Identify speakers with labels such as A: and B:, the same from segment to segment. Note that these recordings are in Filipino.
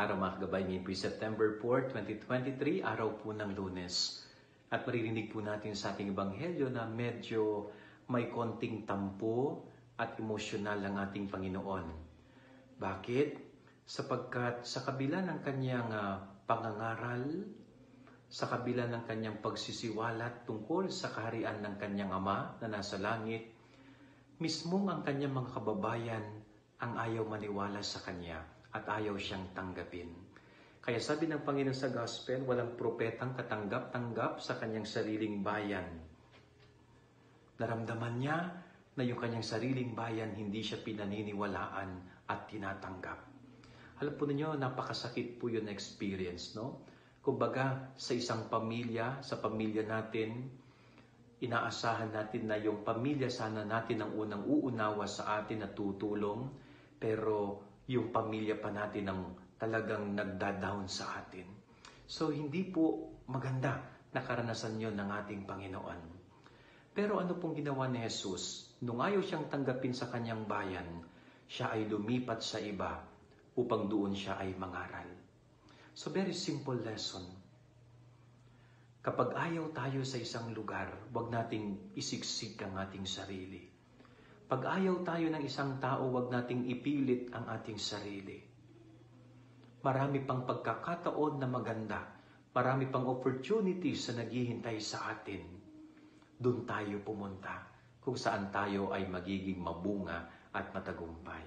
A: araw mga kagabay. Ngayon po September 4, 2023, araw po ng Lunes. At maririnig po natin sa ating ebanghelyo na medyo may konting tampo at emosyonal ang ating Panginoon. Bakit? Sapagkat sa kabila ng kanyang pangangaral, sa kabila ng kanyang pagsisiwalat tungkol sa kaharian ng kanyang Ama na nasa langit, mismong ang kanyang mga kababayan ang ayaw maniwala sa kanya at ayaw siyang tanggapin. Kaya sabi ng Panginoon sa Gospel, walang propetang katanggap-tanggap sa kanyang sariling bayan. Naramdaman niya na yung kanyang sariling bayan hindi siya pinaniniwalaan at tinatanggap. Alam po ninyo, napakasakit po yun na experience, no? Kumbaga, sa isang pamilya, sa pamilya natin, inaasahan natin na yung pamilya sana natin ang unang uunawa sa atin at tutulong, pero yung pamilya pa natin ang talagang nagda-down sa atin. So, hindi po maganda na karanasan yun ng ating Panginoon. Pero ano pong ginawa ni Jesus? Nung ayaw siyang tanggapin sa kanyang bayan, siya ay lumipat sa iba upang doon siya ay mangaral. So, very simple lesson. Kapag ayaw tayo sa isang lugar, huwag nating isiksik ang ating sarili. Pag ayaw tayo ng isang tao, huwag nating ipilit ang ating sarili. Marami pang pagkakataon na maganda. Marami pang opportunities na naghihintay sa atin. Doon tayo pumunta kung saan tayo ay magiging mabunga at matagumpay.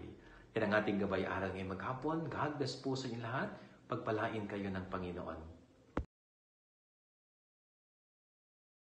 A: Yan ang ating gabay-aral ngayong maghapon. God bless po sa inyo lahat. Pagpalain kayo ng Panginoon.